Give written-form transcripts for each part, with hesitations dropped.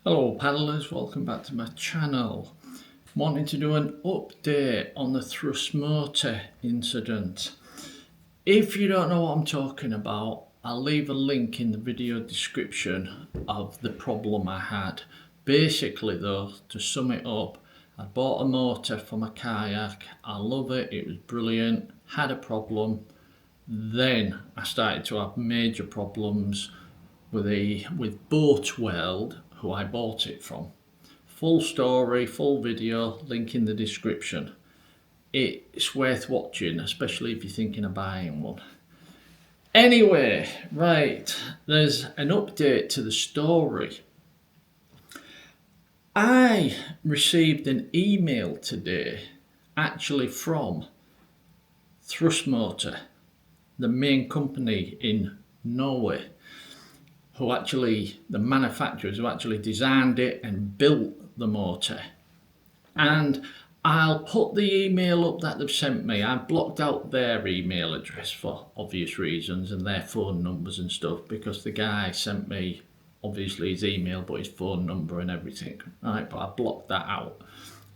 Hello paddlers, welcome back to my channel. Wanting to do an update on the thrust motor incident. If you don't know what I'm talking about, I'll leave a link in the video description of the problem I had. Basically though, to sum it up, I bought a motor for my kayak, I love it, it was brilliant, had a problem, then I started to have major problems with Boat World, who I bought it from. Full story, full video, link in the description. It's worth watching, especially if you're thinking of buying one. Anyway, right, there's an update to the story. I received an email today, actually from Thrustme, the main company in Norway, the manufacturers who actually designed it and built the motor. And I'll put the email up that they've sent me. I've blocked out their email address for obvious reasons and their phone numbers and stuff, because the guy sent me obviously his email but his phone number and everything, right? But I blocked that out.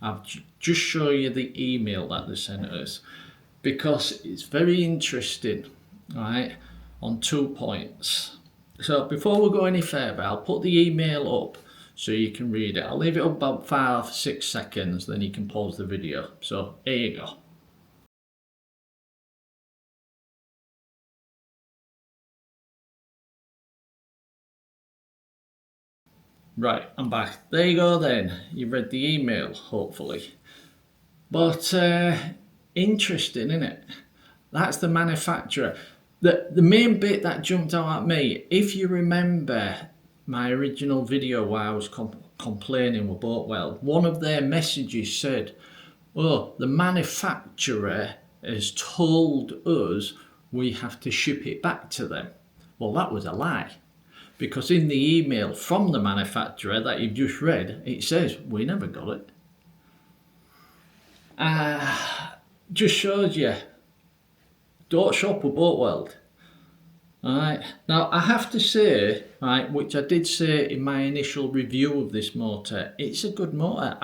I'll just show you the email that they sent us because it's very interesting, right, on 2 points. So before we go any further, I'll put the email up so you can read it. I'll leave it up about 5-6 seconds, then you can pause the video. So here you go. Right, I'm back. There you go then. You've read the email, hopefully. But interesting, isn't it? That's the manufacturer. The main bit that jumped out at me, if you remember my original video where I was complaining with Boat World, one of their messages said, oh, the manufacturer has told us we have to ship it back to them. Well, that was a lie, because in the email from the manufacturer that you've just read, it says we never got it. Just shows you, don't shop with Boat World. Alright, now I have to say, right, which I did say in my initial review of this motor, it's a good motor.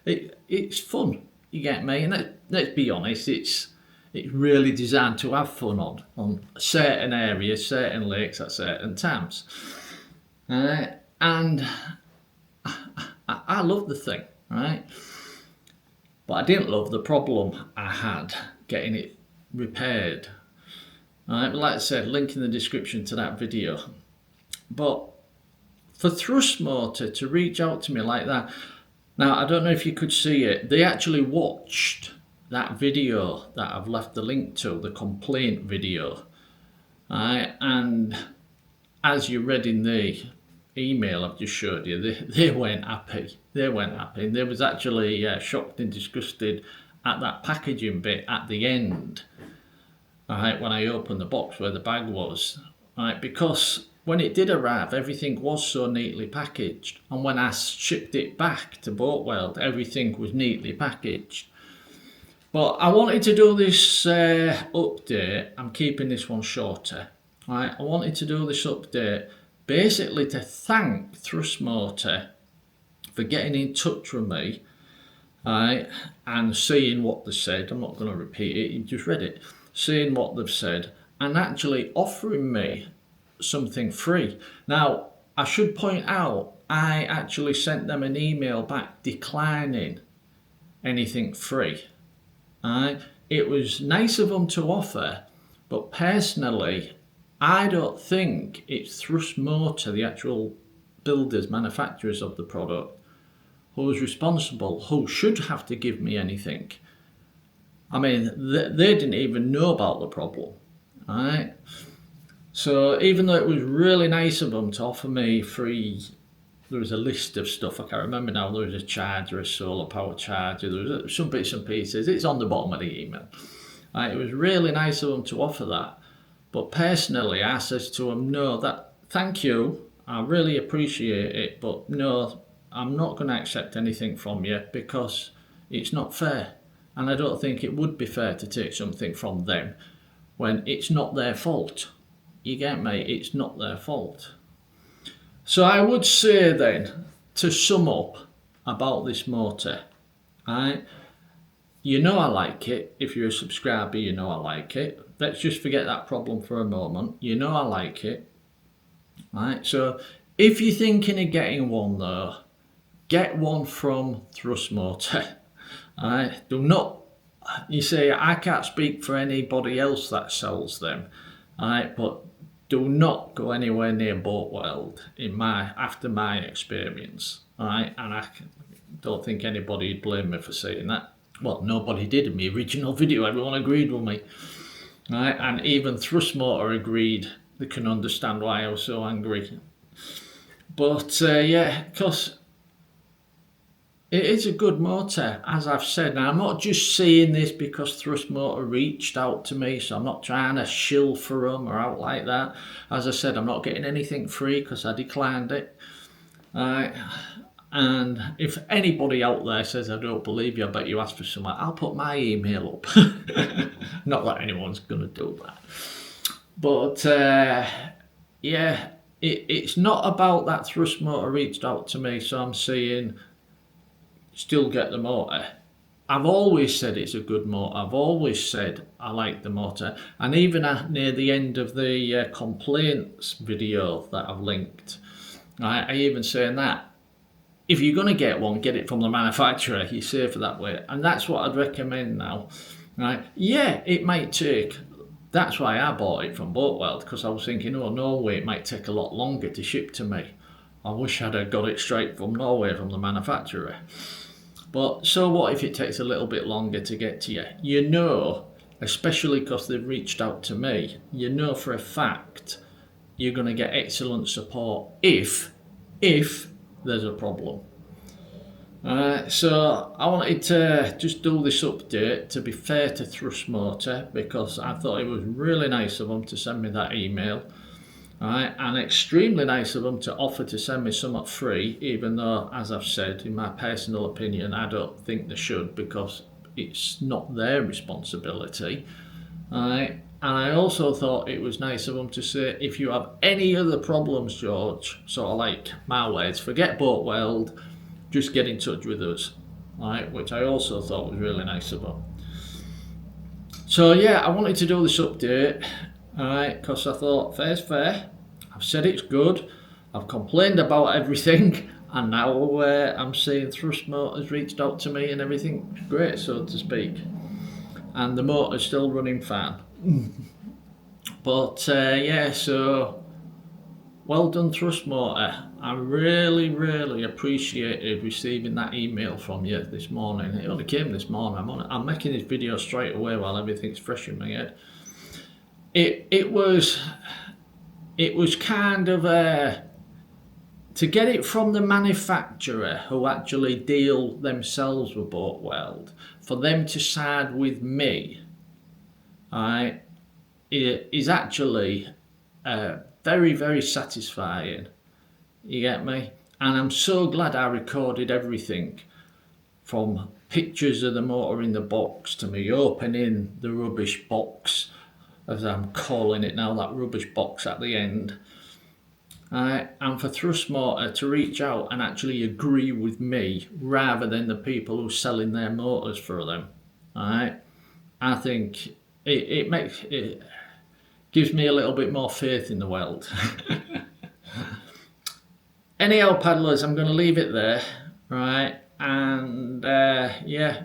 It's fun, you get me? And let's be honest, it's really designed to have fun on certain areas, certain lakes at certain times. And I love the thing, right? But I didn't love the problem I had getting it repaired. Right, like I said, link in the description to that video. But for Thrustme to reach out to me like that, now I don't know if you could see it, they actually watched that video that I've left the link to, the complaint video. Right, and as you read in the email I've just showed you, they weren't happy. They weren't happy. They was actually shocked and disgusted at that packaging bit at the end. Alright, when I opened the box where the bag was, right, because when it did arrive, everything was so neatly packaged, and when I shipped it back to Boat World, everything was neatly packaged. But I wanted to do this update. I'm keeping this one shorter. Right, I wanted to do this update basically to thank Thrustme for getting in touch with me, right, and seeing what they said. I'm not going to repeat it, you just read it. Seeing what they've said and actually offering me something free. Now, I should point out, I actually sent them an email back declining anything free. It was nice of them to offer, but personally, I don't think it's Thrustme, the actual builders, manufacturers of the product, who is responsible, who should have to give me anything. I mean, they didn't even know about the problem, right? So even though it was really nice of them to offer me free, there was a list of stuff, I can't remember now, there was a charger, a solar power charger, there was some bits and pieces, it's on the bottom of the email. Right? It was really nice of them to offer that. But personally, I says to them, no, thank you, I really appreciate it, but no, I'm not going to accept anything from you because it's not fair. And I don't think it would be fair to take something from them when it's not their fault. You get me? It's not their fault. So I would say then, to sum up about this motor, right? You know I like it. If you're a subscriber, you know I like it. Let's just forget that problem for a moment. You know I like it, right? So if you're thinking of getting one though, get one from Thrustme, right? Do not, you say, I can't speak for anybody else that sells them, right? But do not go anywhere near Boat World after my experience, right? And I don't think anybody would blame me for saying that. Well, nobody did in my original video. Everyone agreed with me, right? And even Thrustme agreed. They can understand why I was so angry. But yeah, because it is a good motor, as I've said. Now, I'm not just saying this because Thrustme reached out to me, so I'm not trying to shill for them or out like that. As I said, I'm not getting anything free because I declined it. And if anybody out there says, I don't believe you, I bet you asked for something, I'll put my email up. Not that anyone's going to do that. But yeah, it's not about that Thrustme reached out to me, so I'm saying still get the motor. I've always said it's a good motor. I've always said I like the motor. And even near the end of the complaints video that I've linked, I even saying that if you're going to get one, get it from the manufacturer. You're safer that way. And that's what I'd recommend now. Right? Yeah, it might take. That's why I bought it from Boat World, because I was thinking, oh, Norway, it might take a lot longer to ship to me. I wish I'd have got it straight from Norway, from the manufacturer. But so what if it takes a little bit longer to get to you? You know, especially because they've reached out to me, you know for a fact you're going to get excellent support if there's a problem. So I wanted to just do this update to be fair to Thrustme, because I thought it was really nice of them to send me that email. And extremely nice of them to offer to send me something free, even though, as I've said, in my personal opinion, I don't think they should, because it's not their responsibility. And I also thought it was nice of them to say, if you have any other problems, George, sort of like my words, forget Boat World, just get in touch with us, which I also thought was really nice of them. So yeah, I wanted to do this update, because I thought fair's fair. I've said it's good. I've complained about everything, and now I'm seeing Thrustme has reached out to me and everything's great, so to speak. And the motor's still running fine. But yeah, so well done, Thrustme. I really, really appreciated receiving that email from you this morning. It only came this morning. I'm making this video straight away while everything's fresh in my head. It was kind of to get it from the manufacturer, who actually deal themselves with Boat World, for them to side with me, it is actually very, very satisfying. You get me? And I'm so glad I recorded everything, from pictures of the motor in the box to me opening the rubbish box, as I'm calling it now, that rubbish box at the end. And for Thrustme to reach out and actually agree with me rather than the people who are selling their motors for them. I think it gives me a little bit more faith in the world. Anyhow, paddlers, I'm going to leave it there, and yeah,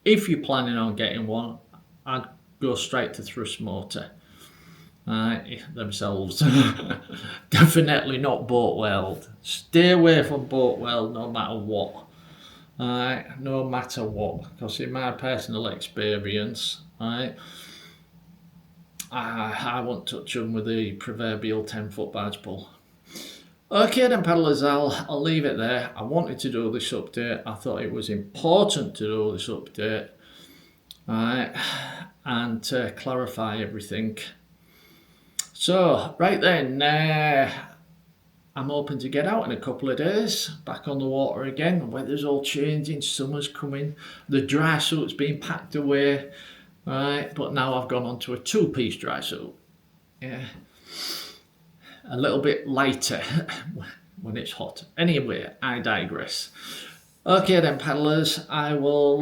if you're planning on getting one, I'd go straight to Thrustme themselves. Definitely not Boat World. Stay away from Boat World no matter what. No matter what, because in my personal experience, I won't touch them with the proverbial 10-foot barge pole. Okay then, paddlers, I'll leave it there. I wanted to do this update. I thought it was important to do this update, and to clarify everything. So, right then, I'm hoping to get out in a couple of days, back on the water again. The weather's all changing, summer's coming, the dry suit's been packed away, but now I've gone on to a 2-piece dry suit. Yeah. A little bit lighter when it's hot. Anyway, I digress. Okay then, paddlers, I will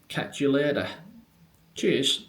catch you later. Cheers.